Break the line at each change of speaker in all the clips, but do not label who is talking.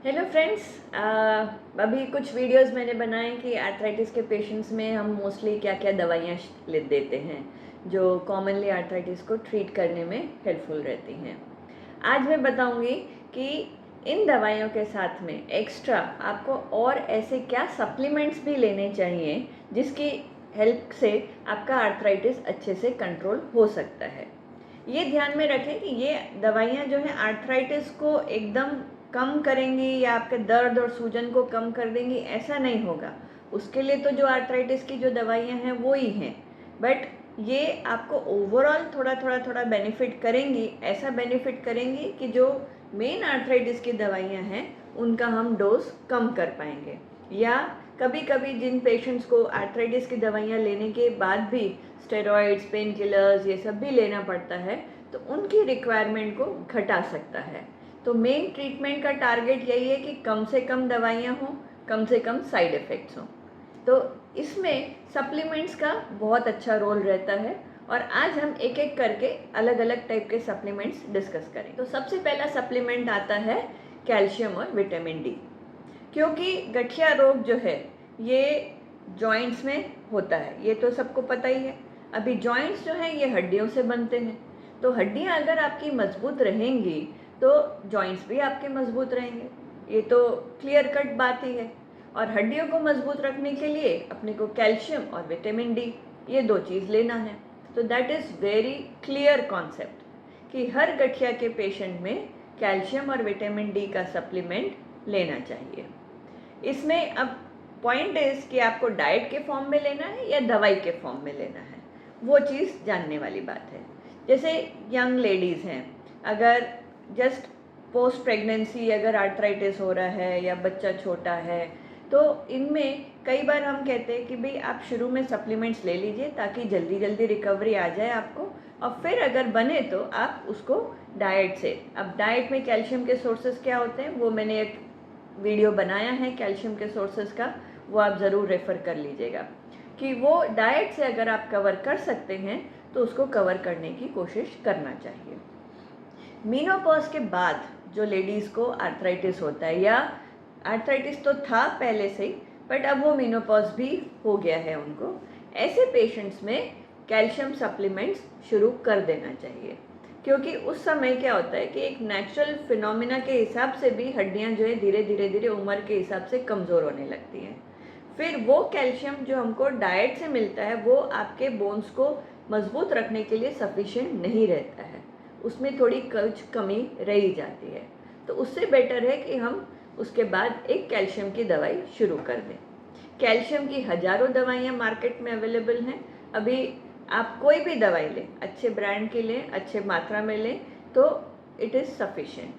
Hello friends. अभी कुछ videos मैंने बनाए कि आर्थराइटिस के पेशेंट्स में हम मोस्टली क्या क्या दवाइयाँ ले देते हैं जो कॉमनली आर्थराइटिस को ट्रीट करने में हेल्पफुल रहती हैं। आज मैं बताऊंगी कि इन दवाइयों के साथ में एक्स्ट्रा आपको और ऐसे क्या सप्लीमेंट्स भी लेने चाहिए जिसकी हेल्प से आपका आर्थराइटिस अच्छे से कंट्रोल हो सकता है। ये ध्यान में रखें कि ये दवाइयाँ जो हैं आर्थराइटिस को एकदम कम करेंगी या आपके दर्द और सूजन को कम कर देंगी, ऐसा नहीं होगा। उसके लिए तो जो आर्थराइटिस की जो दवाइयाँ हैं वो ही हैं, बट ये आपको ओवरऑल थोड़ा बेनिफिट करेंगी। ऐसा बेनिफिट करेंगी कि जो मेन आर्थराइटिस की दवाइयाँ हैं उनका हम डोज कम कर पाएंगे। या कभी कभी जिन पेशेंट्स को आर्थराइटिस की दवाइयाँ लेने के बाद भी स्टेरॉइड्स, पेन किलर्स ये सब भी लेना पड़ता है, तो उनकी रिक्वायरमेंट को घटा सकता है। तो मेन ट्रीटमेंट का टारगेट यही है कि कम से कम दवाइयाँ हों, कम से कम साइड इफ़ेक्ट्स हों। तो इसमें सप्लीमेंट्स का बहुत अच्छा रोल रहता है और आज हम एक एक करके अलग अलग टाइप के सप्लीमेंट्स डिस्कस करें। तो सबसे पहला सप्लीमेंट आता है कैल्शियम और विटामिन डी, क्योंकि गठिया रोग जो है ये जॉइंट्स में होता है, ये तो सबको पता ही है। अभी जॉइंट्स जो हैं ये हड्डियों से बनते हैं, तो हड्डियां अगर आपकी मजबूत रहेंगी तो जॉइंट्स भी आपके मजबूत रहेंगे, ये तो क्लियर कट बात ही है। और हड्डियों को मजबूत रखने के लिए अपने को कैल्शियम और विटामिन डी ये दो चीज़ लेना है। तो that is very clear concept कि हर गठिया के पेशेंट में कैल्शियम और विटामिन डी का सप्लीमेंट लेना चाहिए। इसमें अब पॉइंट इज़ कि आपको डाइट के फॉर्म में लेना है या दवाई के फॉर्म में लेना है, वो चीज़ जानने वाली बात है। जैसे यंग लेडीज़ हैं, अगर जस्ट पोस्ट प्रेगनेंसी अगर आर्थराइटिस हो रहा है या बच्चा छोटा है, तो इनमें कई बार हम कहते हैं कि भाई आप शुरू में सप्लीमेंट्स ले लीजिए ताकि जल्दी जल्दी रिकवरी आ जाए आपको, और फिर अगर बने तो आप उसको डाइट से। अब डाइट में कैल्शियम के सोर्सेज क्या होते हैं वो मैंने एक वीडियो बनाया है कैल्शियम के सोर्सेज का, वो आप ज़रूर रेफ़र कर लीजिएगा कि वो डाइट से अगर आप कवर कर सकते हैं तो उसको कवर करने की कोशिश करना चाहिए। मीनोपॉज के बाद जो लेडीज़ को आर्थराइटिस होता है, या आर्थराइटिस तो था पहले से ही बट अब वो मीनोपॉज भी हो गया है उनको, ऐसे पेशेंट्स में कैल्शियम सप्लीमेंट्स शुरू कर देना चाहिए। क्योंकि उस समय क्या होता है कि एक नेचुरल फिनोमिना के हिसाब से भी हड्डियां जो है धीरे धीरे उम्र के हिसाब से कमज़ोर होने लगती हैं। फिर वो कैल्शियम जो हमको डाइट से मिलता है वो आपके बोन्स को मजबूत रखने के लिए सफिशिएंट नहीं रहता है, उसमें थोड़ी कुछ कमी रह जाती है। तो उससे बेटर है कि हम उसके बाद एक कैल्शियम की दवाई शुरू कर दें। कैल्शियम की हज़ारों दवाइयाँ मार्केट में अवेलेबल हैं। अभी आप कोई भी दवाई लें, अच्छे ब्रांड की लें, अच्छे मात्रा में लें, तो इट इज़ सफिशिएंट।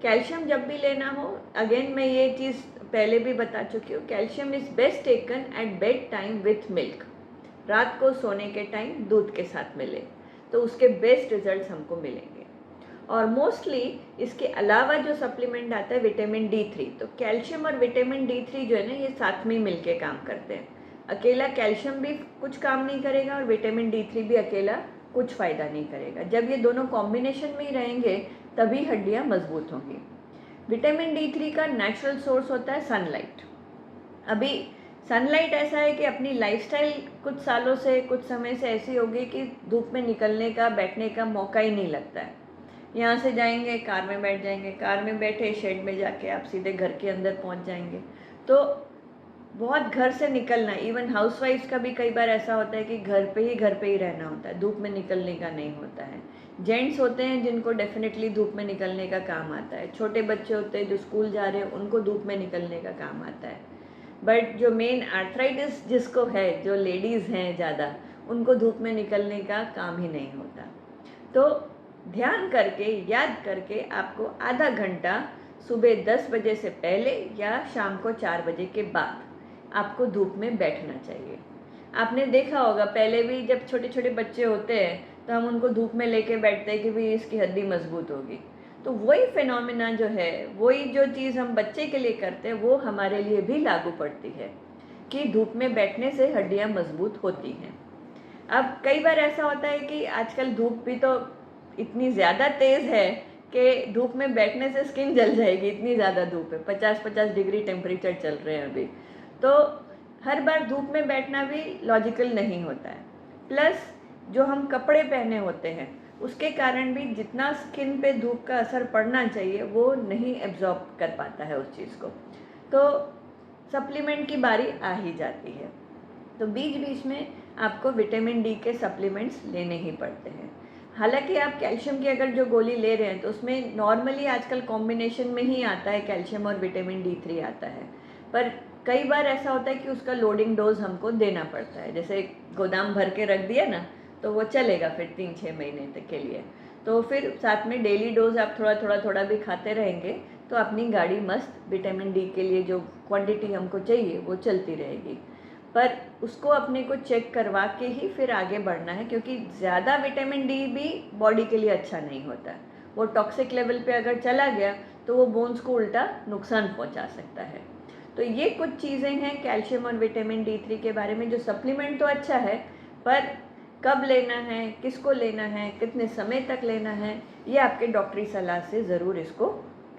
कैल्शियम जब भी लेना हो, अगेन मैं ये चीज़ पहले भी बता चुकी हूँ, calcium is best taken at bed time with milk. रात को सोने के टाइम दूध के साथ मिले तो उसके बेस्ट रिजल्ट्स हमको मिलेंगे। और मोस्टली इसके अलावा जो सप्लीमेंट आता है विटामिन D3, तो कैल्शियम और विटामिन D3 जो है ना ये साथ में मिलके काम करते हैं। अकेला कैल्शियम भी कुछ काम नहीं करेगा और विटामिन D3 भी अकेला कुछ फ़ायदा नहीं करेगा। जब ये दोनों कॉम्बिनेशन में ही रहेंगे तभी हड्डियाँ मजबूत होंगी। विटामिन D3 का नेचुरल सोर्स होता है सनलाइट। अभी सनलाइट ऐसा है कि अपनी लाइफस्टाइल कुछ सालों से, कुछ समय से ऐसी हो गई कि धूप में निकलने का, बैठने का मौका ही नहीं लगता है। यहाँ से जाएंगे कार में बैठ जाएंगे, कार में बैठे शेड में जाके आप सीधे घर के अंदर पहुँच जाएंगे। तो बहुत घर से निकलना, इवन हाउसवाइफ्स का भी कई बार ऐसा होता है कि घर पे ही रहना होता है, धूप में निकलने का नहीं होता है। जेंट्स होते हैं जिनको डेफिनेटली धूप में निकलने का काम आता है, छोटे बच्चे होते हैं जो स्कूल जा रहे हैं उनको धूप में निकलने का काम आता है। बट जो मेन आर्थराइटिस जिसको है, जो लेडीज़ हैं ज़्यादा, उनको धूप में निकलने का काम ही नहीं होता। तो ध्यान करके, याद करके आपको आधा घंटा सुबह 10 बजे से पहले या शाम को 4 बजे के बाद आपको धूप में बैठना चाहिए। आपने देखा होगा पहले भी जब छोटे छोटे बच्चे होते हैं तो हम उनको धूप में लेके बैठते हैं कि भाई इसकी हड्डी मजबूत होगी। तो वही फिनोमिना जो है, वही जो चीज़ हम बच्चे के लिए करते हैं वो हमारे लिए भी लागू पड़ती है कि धूप में बैठने से हड्डियाँ मजबूत होती हैं। अब कई बार ऐसा होता है कि आजकल धूप भी तो इतनी ज़्यादा तेज़ है कि धूप में बैठने से स्किन जल जाएगी, इतनी ज़्यादा धूप है, 50-50 डिग्री टेम्परेचर चल रहे हैं अभी। तो हर बार धूप में बैठना भी लॉजिकल नहीं होता है। प्लस जो हम कपड़े पहने होते हैं उसके कारण भी जितना स्किन पे धूप का असर पड़ना चाहिए वो नहीं एब्जॉर्ब कर पाता है उस चीज़ को। तो सप्लीमेंट की बारी आ ही जाती है। तो बीच बीच में आपको विटामिन डी के सप्लीमेंट्स लेने ही पड़ते हैं। हालांकि आप कैल्शियम की अगर जो गोली ले रहे हैं तो उसमें नॉर्मली आजकल कॉम्बिनेशन में ही आता है, कैल्शियम और विटामिन D3 आता है। पर कई बार ऐसा होता है कि उसका लोडिंग डोज हमको देना पड़ता है। जैसे गोदाम भर के रख दिया ना तो वो चलेगा फिर 3-6 महीने तक के लिए। तो फिर साथ में डेली डोज आप थोड़ा भी खाते रहेंगे तो अपनी गाड़ी मस्त विटामिन डी के लिए जो क्वांटिटी हमको चाहिए वो चलती रहेगी। पर उसको अपने को चेक करवा के ही फिर आगे बढ़ना है, क्योंकि ज़्यादा विटामिन डी भी बॉडी के लिए अच्छा नहीं होता। वो टॉक्सिक लेवल पे अगर चला गया तो वो बोन्स को उल्टा नुकसान पहुंचा सकता है। तो ये कुछ चीज़ें हैं कैल्शियम और विटामिन D3 के बारे में। जो सप्लीमेंट तो अच्छा है, पर कब लेना है, किसको लेना है, कितने समय तक लेना है, ये आपके डॉक्टरी सलाह से ज़रूर इसको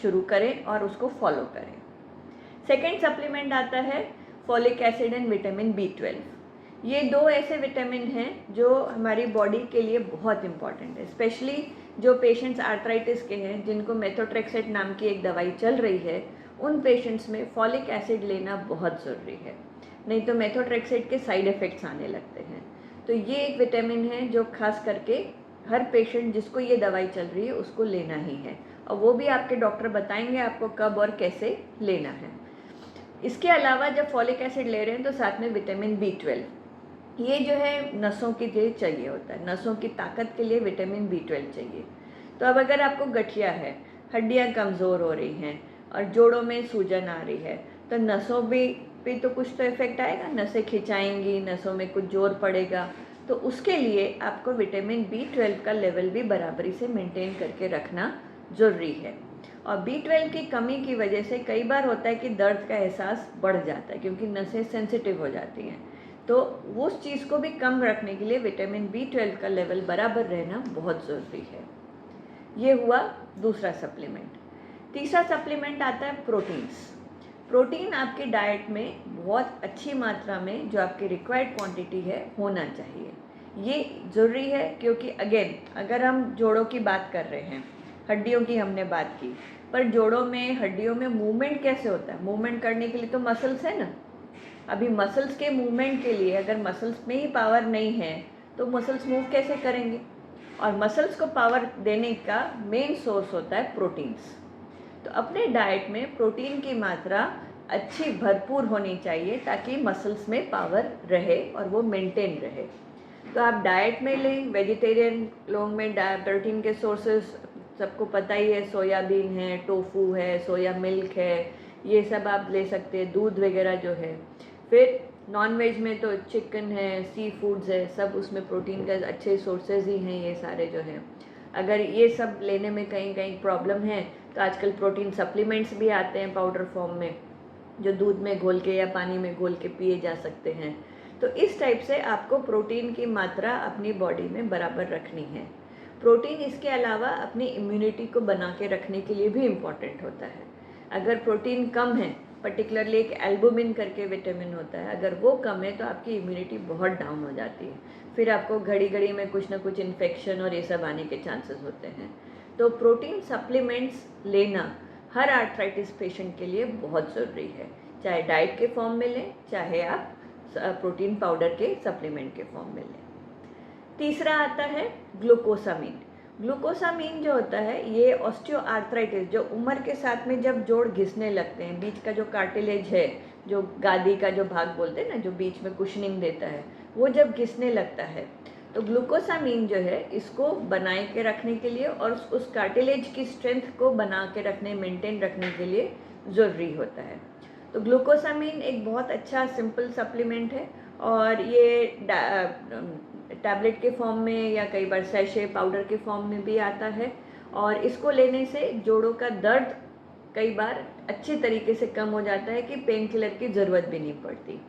शुरू करें और उसको फॉलो करें। सेकेंड सप्लीमेंट आता है folic acid and vitamin B12। ये दो ऐसे विटामिन हैं जो हमारी बॉडी के लिए बहुत इम्पॉर्टेंट है। स्पेशली जो पेशेंट्स आर्थराइटिस के हैं, जिनको मेथोट्रेक्सेट नाम की एक दवाई चल रही है, उन पेशेंट्स में फॉलिक एसिड लेना बहुत ज़रूरी है, नहीं तो मेथोट्रेक्सेट के साइड इफ़ेक्ट्स आने लगते हैं। तो ये एक विटामिन है जो खास करके हर पेशेंट जिसको ये दवाई चल रही है उसको लेना ही है, और वो भी आपके डॉक्टर बताएंगे आपको कब और कैसे लेना है। इसके अलावा जब फॉलिक एसिड ले रहे हैं तो साथ में विटामिन B12, ये जो है नसों के लिए चाहिए होता है, नसों की ताकत के लिए विटामिन B12 चाहिए। तो अब अगर आपको गठिया है, हड्डियाँ कमज़ोर हो रही हैं और जोड़ों में सूजन आ रही है, तो नसों भी तो कुछ तो इफेक्ट आएगा, नसें खिंचाएंगी, नसों में कुछ जोर पड़ेगा। तो उसके लिए आपको विटामिन B12 का लेवल भी बराबरी से मेंटेन करके रखना ज़रूरी है। और B12 की कमी की वजह से कई बार होता है कि दर्द का एहसास बढ़ जाता है, क्योंकि नसें सेंसिटिव हो जाती हैं। तो उस चीज़ को भी कम रखने के लिए विटामिन B12 का लेवल बराबर रहना बहुत ज़रूरी है। ये हुआ दूसरा सप्लीमेंट। तीसरा सप्लीमेंट आता है प्रोटीन्स। प्रोटीन आपके डाइट में बहुत अच्छी मात्रा में, जो आपकी रिक्वायर्ड क्वांटिटी है, होना चाहिए। ये ज़रूरी है क्योंकि अगेन अगर हम जोड़ों की बात कर रहे हैं, हड्डियों की हमने बात की, पर जोड़ों में हड्डियों में मूवमेंट कैसे होता है? मूवमेंट करने के लिए तो मसल्स है ना। अभी मसल्स के मूवमेंट के लिए अगर मसल्स में ही पावर नहीं है तो मसल्स मूव कैसे करेंगे? और मसल्स को पावर देने का मेन सोर्स होता है प्रोटीन्स। तो अपने डाइट में प्रोटीन की मात्रा अच्छी भरपूर होनी चाहिए ताकि मसल्स में पावर रहे और वो मेंटेन रहे। तो आप डाइट में लें, वेजिटेरियन लोगों में प्रोटीन के सोर्सेस सबको पता ही है, सोयाबीन है, टोफू है, सोया मिल्क है, ये सब आप ले सकते हैं, दूध वगैरह जो है। फिर नॉन वेज में तो चिकन है, सी फूड्स है, सब उसमें प्रोटीन का अच्छे सोर्सेज ही हैं ये सारे जो हैं। अगर ये सब लेने में कहीं कहीं प्रॉब्लम है तो आजकल प्रोटीन सप्लीमेंट्स भी आते हैं पाउडर फॉर्म में, जो दूध में घोल के या पानी में घोल के पिए जा सकते हैं। तो इस टाइप से आपको प्रोटीन की मात्रा अपनी बॉडी में बराबर रखनी है। प्रोटीन इसके अलावा अपनी इम्यूनिटी को बना के रखने के लिए भी इम्पॉर्टेंट होता है। अगर प्रोटीन कम है, पर्टिकुलरली एक एल्बुमिन करके विटामिन होता है, अगर वो कम है तो आपकी इम्यूनिटी बहुत डाउन हो जाती है। फिर आपको घड़ी घड़ी में कुछ ना कुछ इन्फेक्शन और ये सब आने के चांसेस होते हैं। तो प्रोटीन सप्लीमेंट्स लेना हर आर्थराइटिस पेशेंट के लिए बहुत ज़रूरी है, चाहे डाइट के फॉर्म में लें, चाहे आप प्रोटीन पाउडर के सप्लीमेंट के फॉर्म में लें। तीसरा आता है ग्लूकोसामीन। ग्लूकोसामीन जो होता है ये ऑस्टियोआर्थराइटिस, जो उम्र के साथ में जब जोड़ घिसने लगते हैं, बीच का जो कार्टिलेज है, जो गादी का जो भाग बोलते हैं ना, जो बीच में कुशनिंग देता है, वो जब घिसने लगता है तो ग्लूकोसामीन जो है इसको बनाए के रखने के लिए और उस कार्टिलेज की स्ट्रेंथ को बना के रखने, मेंटेन रखने के लिए ज़रूरी होता है। तो ग्लूकोसामीन एक बहुत अच्छा सिंपल सप्लीमेंट है और ये टैबलेट के फॉर्म में या कई बार सैशे पाउडर के फॉर्म में भी आता है। और इसको लेने से जोड़ों का दर्द कई बार अच्छे तरीके से कम हो जाता है कि पेन किलर की ज़रूरत भी नहीं पड़ती।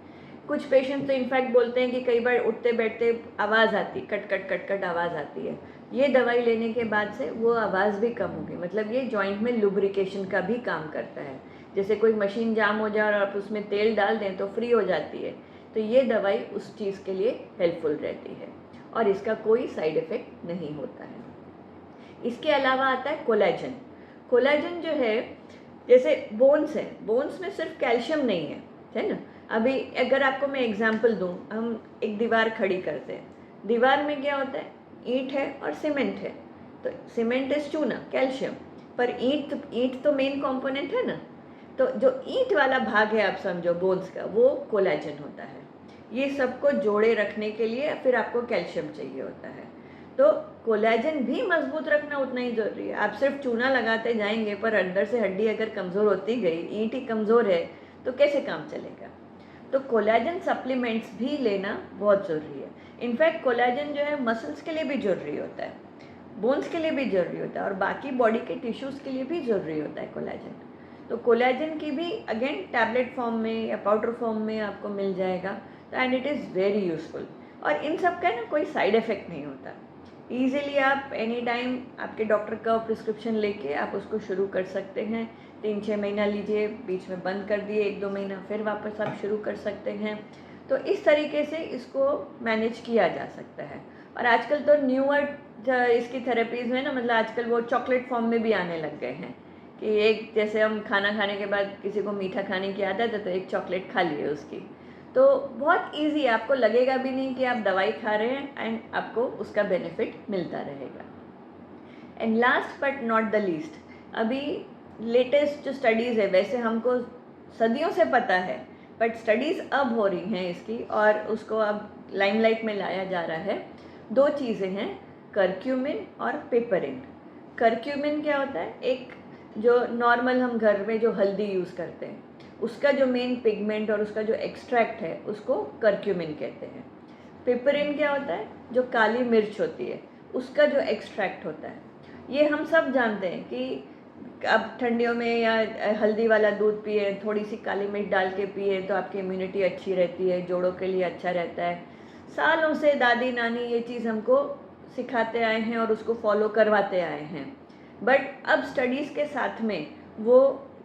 कुछ पेशेंट तो इनफैक्ट बोलते हैं कि कई बार उठते बैठते आवाज़ आती, कट कट कट कट आवाज़ आती है, ये दवाई लेने के बाद से वो आवाज़ भी कम होगी, मतलब ये जॉइंट में लुब्रिकेशन का भी काम करता है। जैसे कोई मशीन जाम हो जाए और आप उसमें तेल डाल दें तो फ्री हो जाती है, तो ये दवाई उस चीज़ के लिए हेल्पफुल रहती है और इसका कोई साइड इफ़ेक्ट नहीं होता है। इसके अलावा आता है कोलेजन। कोलेजन जो है, जैसे बोन्स है, बोन्स में सिर्फ कैल्शियम नहीं है ना। अभी अगर आपको मैं एग्जांपल दूं, हम एक दीवार खड़ी करते हैं, दीवार में क्या होता है, ईंट है और सीमेंट है। तो सीमेंट इज चूना, कैल्शियम, पर ईंट तो मेन कंपोनेंट है ना। तो जो ईंट वाला भाग है आप समझो बोन्स का, वो कोलेजन होता है। ये सबको जोड़े रखने के लिए फिर आपको कैल्शियम चाहिए होता है। तो कोलेजन भी मजबूत रखना उतना ही ज़रूरी है। आप सिर्फ चूना लगाते जाएंगे पर अंदर से हड्डी अगर कमज़ोर होती गई, ईंट ही कमज़ोर है, तो कैसे काम चलेगा। तो कोलेजन सप्लीमेंट्स भी लेना बहुत ज़रूरी है। इनफैक्ट कोलेजन जो है मसल्स के लिए भी ज़रूरी होता है, बोन्स के लिए भी ज़रूरी होता है और बाकी बॉडी के टिश्यूज़ के लिए भी ज़रूरी होता है कोलेजन। तो कोलेजन की भी अगेन टैबलेट फॉर्म में या पाउडर फॉर्म में आपको मिल जाएगा, तो and it is very useful. और इन सब का ना कोई साइड इफ़ेक्ट नहीं होता। ईज़िली आप एनी टाइम आपके डॉक्टर का प्रिस्क्रिप्शन लेके आप उसको शुरू कर सकते हैं। 3-6 महीना लीजिए, बीच में बंद कर दिए 1-2 महीना, फिर वापस आप शुरू कर सकते हैं। तो इस तरीके से इसको मैनेज किया जा सकता है। और आजकल तो न्यूअर इसकी थेरेपीज़ में ना, मतलब आजकल वो चॉकलेट फॉर्म में भी आने लग गए हैं कि एक, जैसे हम खाना खाने के बाद किसी को मीठा खाने की आदत है तो एक चॉकलेट खा लिए उसकी, तो बहुत इजी है, आपको लगेगा भी नहीं कि आप दवाई खा रहे हैं एंड आपको उसका बेनिफिट मिलता रहेगा। And last but not the least, अभी लेटेस्ट जो स्टडीज़ है, वैसे हमको सदियों से पता है बट स्टडीज़ अब हो रही हैं इसकी और उसको अब लाइमलाइट में लाया जा रहा है। 2 चीज़ें हैं, करक्यूमिन और पेपरिन। करक्यूमिन क्या होता है, एक जो नॉर्मल हम घर में जो हल्दी यूज़ करते हैं उसका जो मेन पिगमेंट और उसका जो एक्सट्रैक्ट है उसको करक्यूमिन कहते हैं। पेपरिन क्या होता है, जो काली मिर्च होती है उसका जो एक्सट्रैक्ट होता है। ये हम सब जानते हैं कि अब ठंडियों में या हल्दी वाला दूध पिए, थोड़ी सी काली मिर्च डाल के पिए तो आपकी इम्यूनिटी अच्छी रहती है, जोड़ों के लिए अच्छा रहता है। सालों से दादी नानी ये चीज़ हमको सिखाते आए हैं और उसको फॉलो करवाते आए हैं, बट अब स्टडीज़ के साथ में वो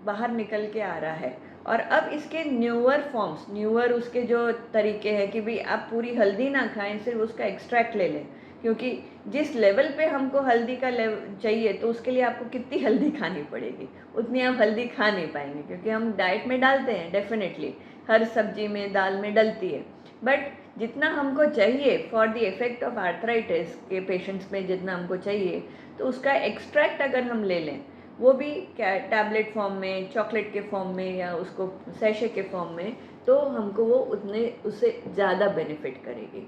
बाहर निकल के आ रहा है और अब इसके न्यूअर फॉर्म्स, न्यूअर उसके जो तरीके हैं कि भाई आप पूरी हल्दी ना खाएं, सिर्फ उसका एक्सट्रैक्ट ले लें, क्योंकि जिस लेवल पे हमको हल्दी का लेवल चाहिए तो उसके लिए आपको कितनी हल्दी खानी पड़ेगी, उतनी आप हल्दी खा नहीं पाएंगे, क्योंकि हम डाइट में डालते हैं, डेफिनेटली हर सब्जी में दाल में डलती है, बट जितना हमको चाहिए for the effect of arthritis के पेशेंट्स में जितना हमको चाहिए, तो उसका एक्सट्रैक्ट अगर हम ले लें, वो भी क्या टैबलेट फॉर्म में, चॉकलेट के फॉर्म में या उसको सैशे के फॉर्म में, तो हमको वो उतने उससे ज़्यादा बेनिफिट करेगी।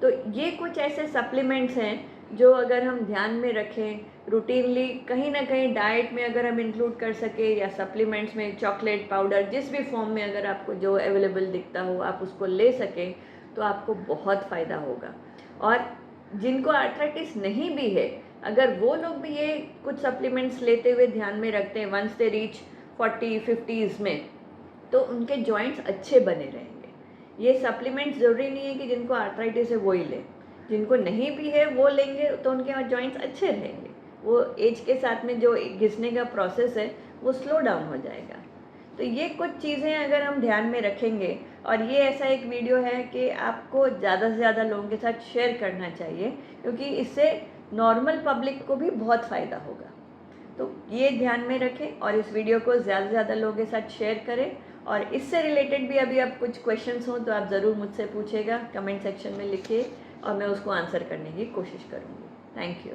तो ये कुछ ऐसे सप्लीमेंट्स हैं जो अगर हम ध्यान में रखें, रूटीनली कहीं ना कहीं डाइट में अगर हम इंक्लूड कर सके या सप्लीमेंट्स में चॉकलेट पाउडर जिस भी फॉर्म में अगर आपको जो अवेलेबल दिखता हो आप उसको ले सकें, तो आपको बहुत फ़ायदा होगा। और जिनको आर्थराइटिस नहीं भी है, अगर वो लोग भी ये कुछ सप्लीमेंट्स लेते हुए ध्यान में रखते हैं, वंस दे रीच 40-50s में, तो उनके जॉइंट्स अच्छे बने रहेंगे। ये सप्लीमेंट्स ज़रूरी नहीं है कि जिनको आर्थराइटिस है वो ही लें, जिनको नहीं भी है वो लेंगे तो उनके जॉइंट्स अच्छे रहेंगे। वो एज के साथ में जो घिसने का प्रोसेस है वो स्लो डाउन हो जाएगा। तो ये कुछ चीज़ें अगर हम ध्यान में रखेंगे, और ये ऐसा एक वीडियो है कि आपको ज़्यादा से ज़्यादा लोगों के साथ शेयर करना चाहिए, क्योंकि इससे नॉर्मल पब्लिक को भी बहुत फ़ायदा होगा। तो ये ध्यान में रखें और इस वीडियो को ज़्यादा से ज़्यादा लोगों के साथ शेयर करें। और इससे रिलेटेड भी अभी आप कुछ क्वेश्चंस हों तो आप ज़रूर मुझसे पूछिएगा, कमेंट सेक्शन में लिखिए और मैं उसको आंसर करने की कोशिश करूँगी। Thank you.